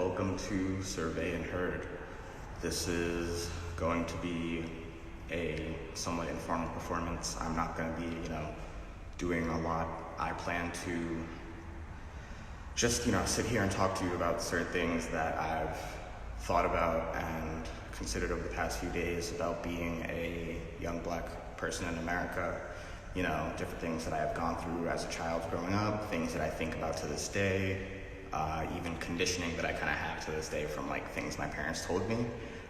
welcome to Survey and Heard. This is going to be a somewhat informal performance. I'm not going to be, doing a lot. I plan to just, sit here and talk to you about certain things that I've thought about and considered over the past few days about being a young black person in America. Different things that I have gone through as a child growing up, things that I think about to this day, even conditioning that I kind of have to this day from things my parents told me.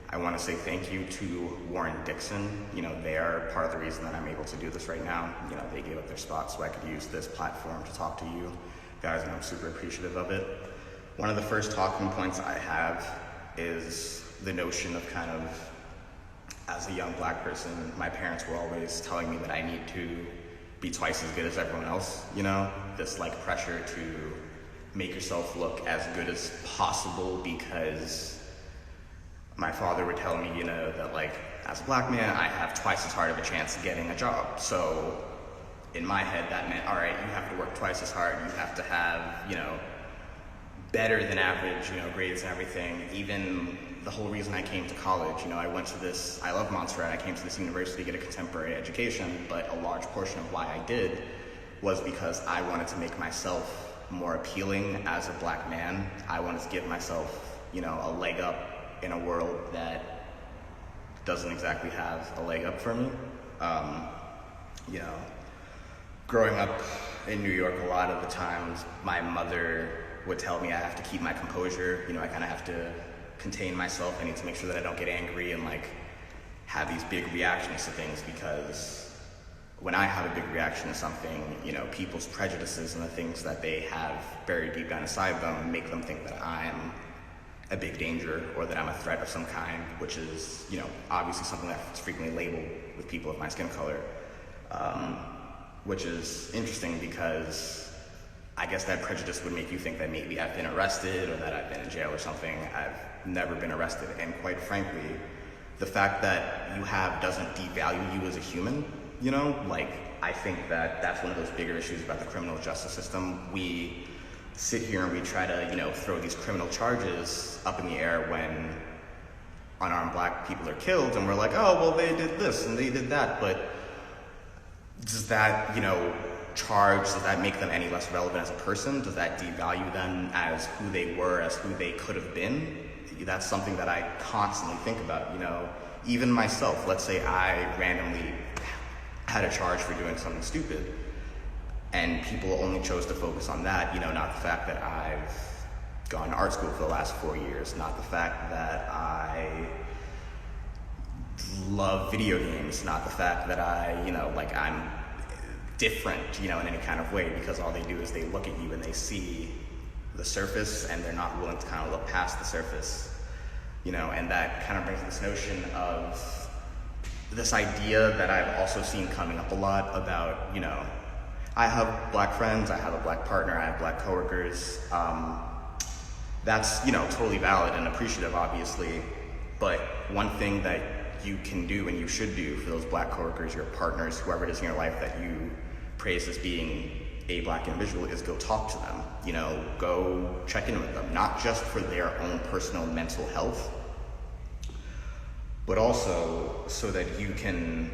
I want to say thank you to Warren Dixon. They are part of the reason that I'm able to do this right now. They gave up their spot so I could use this platform to talk to you guys, and I'm super appreciative of it. One of the first talking points I have is the notion of as a young black person, my parents were always telling me that I need to be twice as good as everyone else, this pressure to make yourself look as good as possible, because my father would tell me, that as a black man, I have twice as hard of a chance of getting a job. So in my head, that meant, all right, you have to work twice as hard. You have to have, better than average, grades and everything. Even the whole reason I came to college, I love Montserrat. I came to this university to get a contemporary education, but a large portion of why I did was because I wanted to make myself more appealing as a black man. I wanted to give myself, a leg up in a world that doesn't exactly have a leg up for me. Growing up in New York, a lot of the times my mother would tell me I have to keep my composure. I kind of have to contain myself. I need to make sure that I don't get angry and have these big reactions to things, because when I have a big reaction to something, people's prejudices and the things that they have buried deep down inside them make them think that I'm a big danger or that I'm a threat of some kind, which is, obviously something that's frequently labeled with people of my skin color, which is interesting because I guess that prejudice would make you think that maybe I've been arrested or that I've been in jail or something. I've never been arrested, and quite frankly, the fact that you have doesn't devalue you as a human, I think that that's one of those bigger issues about the criminal justice system. We sit here and we try to, throw these criminal charges up in the air when unarmed black people are killed, and we're like, oh, well, they did this and they did that, but does that, charge, does that make them any less relevant as a person? Does that devalue them as who they were, as who they could have been? That's something that I constantly think about, even myself. Let's say I randomly had a charge for doing something stupid, and people only chose to focus on that, not the fact that I've gone to art school for the last 4 years, not the fact that I love video games, not the fact that I'm different, in any kind of way, because all they do is they look at you and they see the surface and they're not willing to kind of look past the surface, and that kind of brings this notion of this idea that I've also seen coming up a lot about, I have black friends, I have a black partner, I have black coworkers. That's, totally valid and appreciative, obviously, but one thing that you can do and you should do for those black coworkers, your partners, whoever it is in your life that you praise as being a black individual, is go talk to them, go check in with them, not just for their own personal mental health, but also so that you can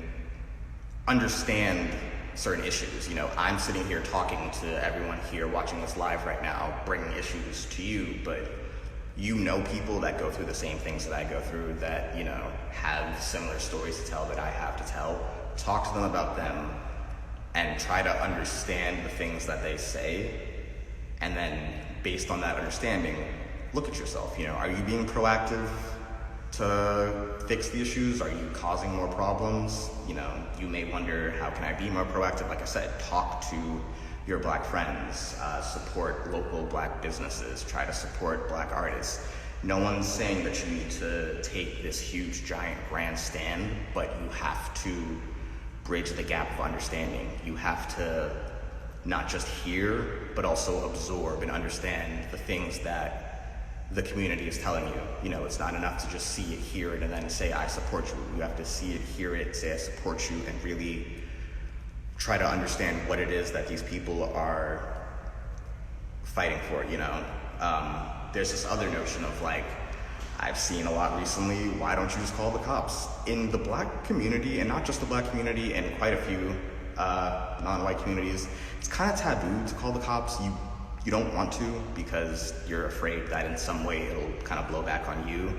understand certain issues. I'm sitting here talking to everyone here watching this live right now, bringing issues to you, but people that go through the same things that I go through, that, have similar stories to tell that I have to tell. Talk to them about them and try to understand the things that they say. And then based on that understanding, look at yourself. Are you being proactive to fix the issues? Are you causing more problems? You may wonder, how can I be more proactive? Like I said, talk to your black friends, support local black businesses, try to support black artists. No one's saying that you need to take this huge, giant, grand stand, but you have to bridge the gap of understanding. You have to not just hear, but also absorb and understand the things that the community is telling you. It's not enough to just see it, hear it, and then say, I support you. You have to see it, hear it, say, I support you, and really try to understand what it is that these people are fighting for, there's this other notion of like, I've seen a lot recently, why don't you just call the cops? In the Black community, and not just the Black community, and quite a few non-white communities, it's kind of taboo to call the cops. You don't want to, because you're afraid that in some way it'll kind of blow back on you.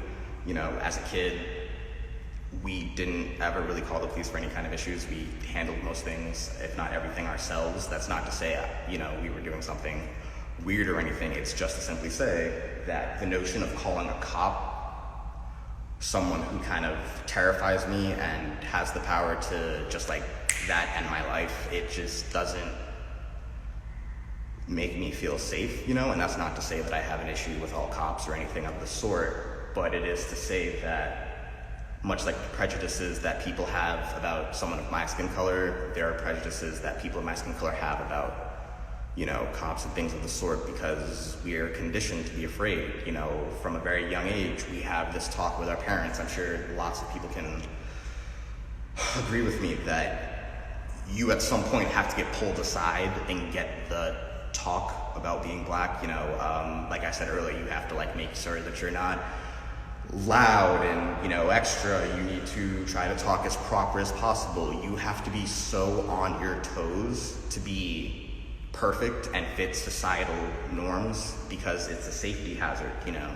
You know, as a kid, we didn't ever really call the police for any kind of issues. We handled most things, if not everything, ourselves. That's not to say, you know, we were doing something weird or anything. It's just to simply say that the notion of calling a cop someone who kind of terrifies me and has the power to just like that end my life, it just doesn't make me feel safe, you know? And that's not to say that I have an issue with all cops or anything of the sort, but it is to say that much like the prejudices that people have about someone of my skin color, there are prejudices that people of my skin color have about, you know, cops and things of the sort, because we are conditioned to be afraid. You know, from a very young age, we have this talk with our parents. I'm sure lots of people can agree with me that you at some point have to get pulled aside and get the talk about being Black. You know, like I said earlier, you have to like make sure that you're not loud and, you know, extra. You need to try to talk as proper as possible. You have to be so on your toes to be perfect and fit societal norms, because it's a safety hazard, you know,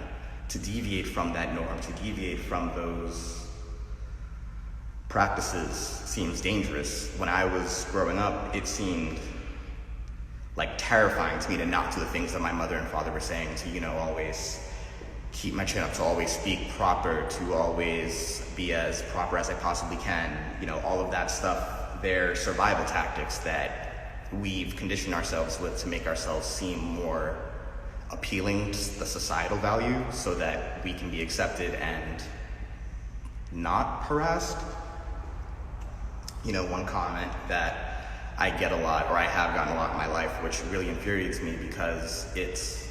to deviate from that norm, to deviate from those practices seems dangerous. When I was growing up, it seemed like terrifying to me to not do the things that my mother and father were saying, to, you know, always keep my chin up, to always speak proper, to always be as proper as I possibly can. You know, all of that stuff, they're survival tactics that we've conditioned ourselves with to make ourselves seem more appealing to the societal value so that we can be accepted and not harassed. You know, one comment that I get a lot, or I have gotten a lot in my life, which really infuriates me because it's,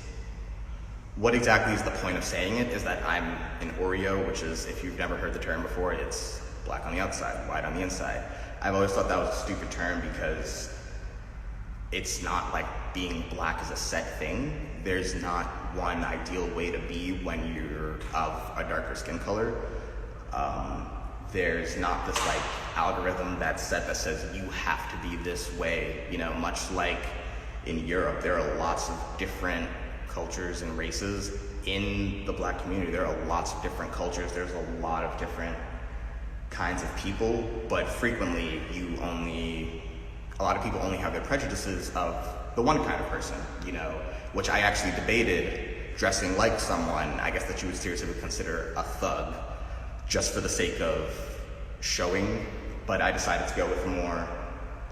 what exactly is the point of saying it, is that I'm an Oreo, which is, if you've never heard the term before, it's black on the outside, white on the inside. I've always thought that was a stupid term because it's not like being Black is a set thing. There's not one ideal way to be when you're of a darker skin color. There's not this like algorithm that's set that says you have to be this way. You know, much like in Europe, there are lots of different cultures and races. In the Black community, there are lots of different cultures. There's a lot of different kinds of people, but frequently a lot of people only have their prejudices of the one kind of person, you know, which I actually debated dressing like someone, I guess, that you would seriously consider a thug, just for the sake of showing, but I decided to go with a more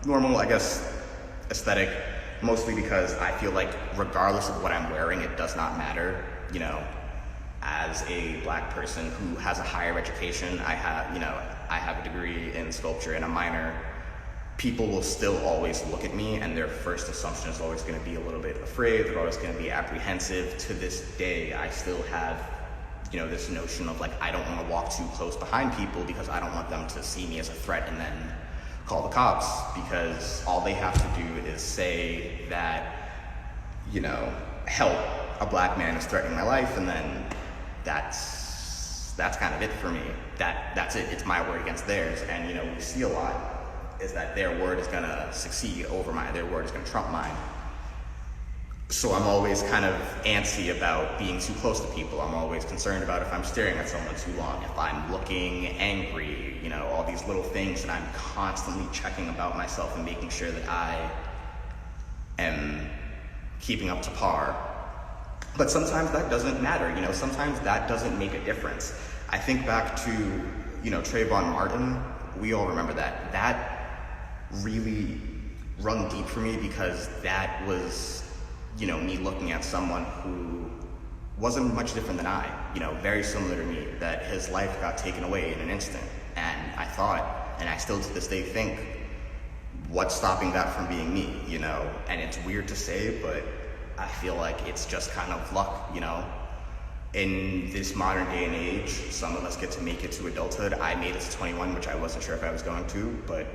normal, I guess, aesthetic, mostly because I feel like regardless of what I'm wearing, it does not matter, you know. As a Black person who has a higher education, I have a degree in sculpture and a minor, people will still always look at me and their first assumption is always going to be a little bit afraid. They're always going to be apprehensive. To this day, I still have, you know, this notion of like, I don't want to walk too close behind people because I don't want them to see me as a threat and then call the cops, because all they have to do is say that, you know, help, a Black man is threatening my life, and then that's kind of it for me. That's it. It's my word against theirs. And, you know, we see a lot is that their word is gonna succeed over mine, their word is gonna trump mine. So I'm always kind of antsy about being too close to people. I'm always concerned about if I'm staring at someone too long, if I'm looking angry, you know, all these little things, and I'm constantly checking about myself and making sure that I am keeping up to par. But sometimes that doesn't matter, you know, sometimes that doesn't make a difference. I think back to, you know, Trayvon Martin. We all remember that. That really rung deep for me because that was, you know, me looking at someone who wasn't much different than I, you know, very similar to me, that his life got taken away in an instant. And I thought, and I still to this day think, what's stopping that from being me, you know? And it's weird to say, but I feel like it's just kind of luck, you know? In this modern day and age, some of us get to make it to adulthood. I made it to 21, which I wasn't sure if I was going to, but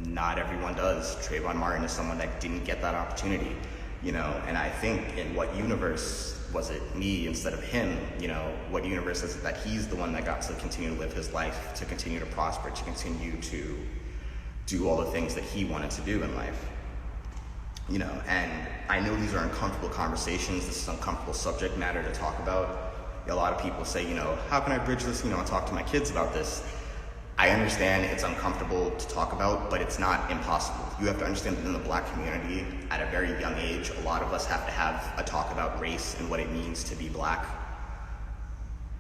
not everyone does. Trayvon Martin is someone that didn't get that opportunity, you know? And I think in what universe was it me instead of him? You know, what universe is it that he's the one that got to continue to live his life, to continue to prosper, to continue to do all the things that he wanted to do in life? You know, and I know these are uncomfortable conversations. This is uncomfortable subject matter to talk about. A lot of people say, you know, how can I bridge this? You know, I talk to my kids about this. I understand it's uncomfortable to talk about, but it's not impossible. You have to understand that in the Black community, at a very young age, a lot of us have to have a talk about race and what it means to be Black,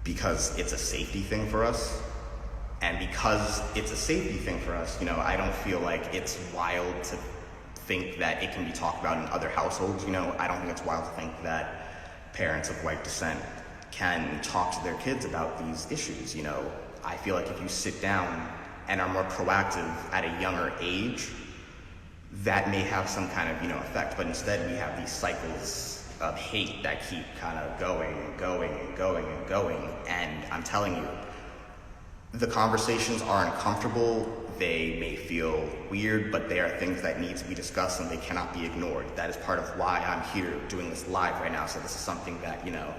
because it's a safety thing for us. And because it's a safety thing for us, you know, I don't feel like it's wild to think that it can be talked about in other households. You know, I don't think it's wild to think that parents of white descent can talk to their kids about these issues. You know, I feel like if you sit down and are more proactive at a younger age, that may have some kind of, you know, effect. But instead we have these cycles of hate that keep kind of going and going and going and going. And I'm telling you, the conversations are uncomfortable. They may feel weird, but they are things that need to be discussed and they cannot be ignored. That is part of why I'm here doing this live right now. So this is something that, you know,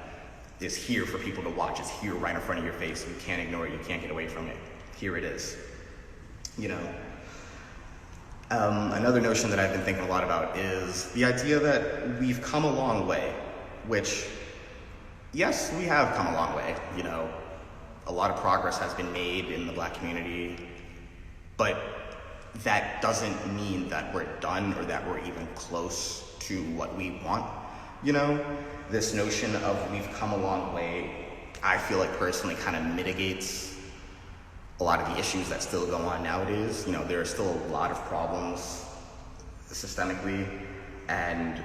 is here for people to watch. It's here right in front of your face. You can't ignore it. You can't get away from it. Here it is. You know, another notion that I've been thinking a lot about is the idea that we've come a long way, which, yes, we have come a long way. You know, a lot of progress has been made in the Black community, but that doesn't mean that we're done or that we're even close to what we want. You know, this notion of we've come a long way, I feel like personally kind of mitigates a lot of the issues that still go on nowadays. You know, there are still a lot of problems systemically, and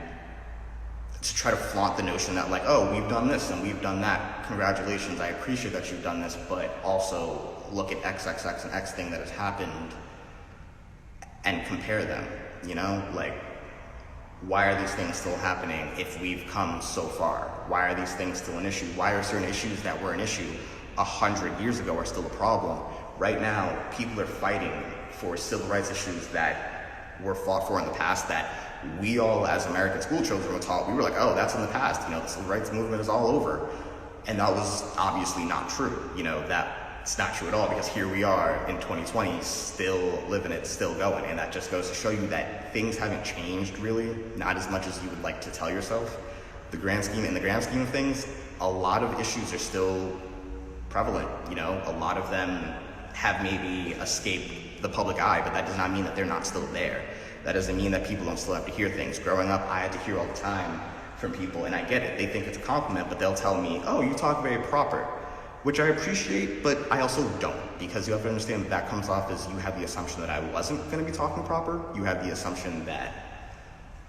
to try to flaunt the notion that like, oh, we've done this and we've done that, congratulations, I appreciate that you've done this, but also look at XXX and X thing that has happened and compare them, you know? Like, why are these things still happening if we've come so far? Why are these things still an issue? Why are certain issues that were an issue 100 years ago are still a problem? Right now, people are fighting for civil rights issues that were fought for in the past that we all as American school children were taught. We were like, oh, that's in the past. You know, the civil rights movement is all over. And that was obviously not true. You know, that's not true at all, because here we are in 2020 still living it, still going. And that just goes to show you that things haven't changed really, not as much as you would like to tell yourself. In the grand scheme of things, a lot of issues are still prevalent. You know, a lot of them have maybe escaped the public eye, but that does not mean that they're not still there. That doesn't mean that people don't still have to hear things. Growing up, I had to hear all the time from people, and I get it. They think it's a compliment, but they'll tell me, oh, you talk very proper, which I appreciate, but I also don't, because you have to understand that that comes off as you have the assumption that I wasn't going to be talking proper. You have the assumption that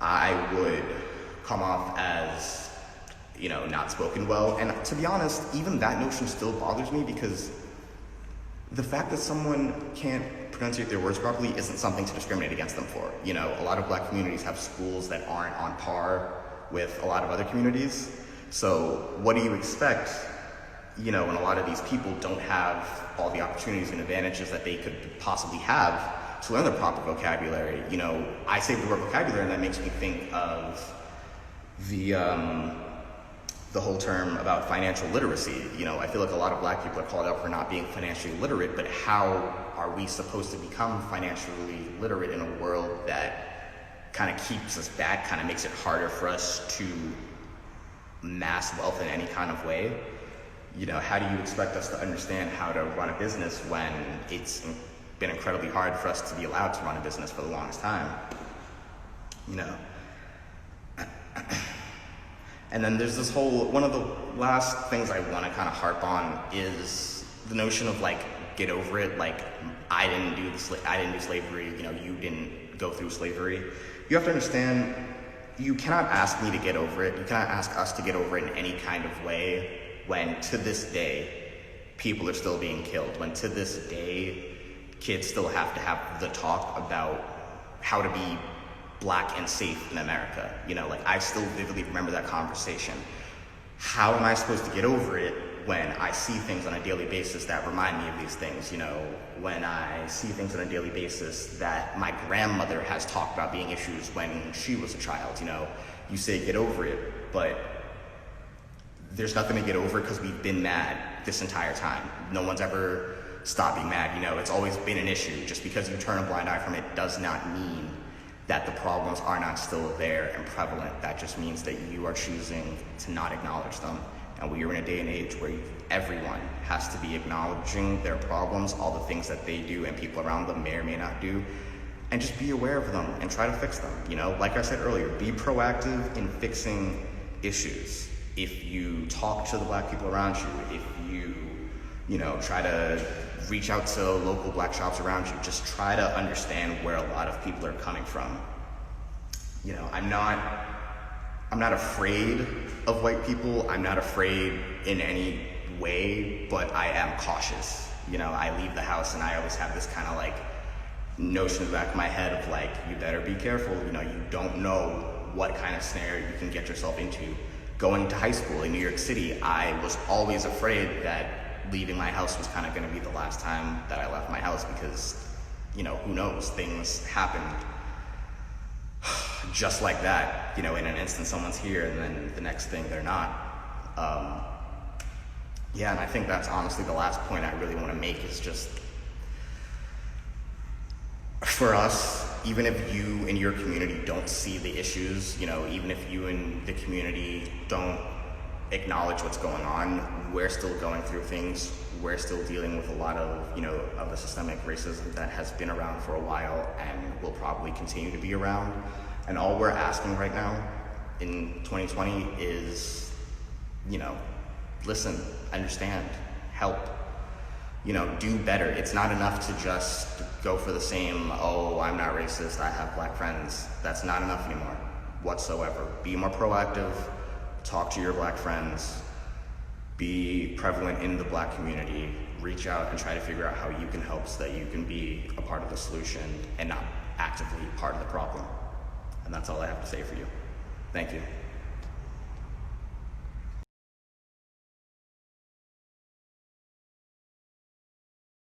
I would come off as, you know, not spoken well. And to be honest, even that notion still bothers me, because the fact that someone can't pronunciate their words properly isn't something to discriminate against them for. You know, a lot of Black communities have schools that aren't on par with a lot of other communities. So what do you expect, you know, when a lot of these people don't have all the opportunities and advantages that they could possibly have to learn the proper vocabulary? You know, I say the word vocabulary, and that makes me think of the whole term about financial literacy. You know, I feel like a lot of Black people are called out for not being financially literate, but how are we supposed to become financially literate in a world that kind of keeps us back, kind of makes it harder for us to mass wealth in any kind of way? You know, how do you expect us to understand how to run a business when it's been incredibly hard for us to be allowed to run a business for the longest time? You know. And then there's this whole, one of the last things I want to kind of harp on is the notion of like, get over it. Like, I didn't do slavery, you know, you didn't go through slavery. You have to understand, you cannot ask me to get over it. You cannot ask us to get over it in any kind of way when to this day, people are still being killed. When to this day, kids still have to have the talk about how to be Black and safe in America. You know, like, I still vividly remember that conversation. How am I supposed to get over it when I see things on a daily basis that remind me of these things? You know, when I see things on a daily basis that my grandmother has talked about being issues when she was a child. You know, you say get over it, but there's nothing to get over because we've been mad this entire time. No one's ever stopped being mad. It's always been an issue. Just because you turn a blind eye from it does not mean that the problems are not still there and prevalent. That just means that you are choosing to not acknowledge them. And we are in a day and age where everyone has to be acknowledging their problems, all the things that they do and people around them may or may not do, and just be aware of them and try to fix them. Like I said earlier, be proactive in fixing issues. If you talk to the Black people around you, if you, try to reach out to local Black shops around you, just try to understand where a lot of people are coming from. I'm not afraid of white people. I'm not afraid in any way, but I am cautious. I leave the house and I always have this kind of like notion in the back of my head of like, you better be careful. You don't know what kind of snare you can get yourself into. Going to high school in New York City, I was always afraid that leaving my house was kind of going to be the last time that I left my house because, who knows, things happen just like that. In an instant someone's here and then the next thing they're not. And I think that's honestly the last point I really want to make is just, for us, even if you in your community don't see the issues, even if you in the community don't acknowledge what's going on, we're still going through things. We're still dealing with a lot of, of the systemic racism that has been around for a while and will probably continue to be around. And all we're asking right now in 2020 is, listen, understand, help, do better. It's not enough to just go for the same, oh, I'm not racist, I have Black friends. That's not enough anymore whatsoever. Be more proactive, talk to your Black friends, be prevalent in the Black community, reach out and try to figure out how you can help so that you can be a part of the solution and not actively part of the problem. And that's all I have to say for you. Thank you.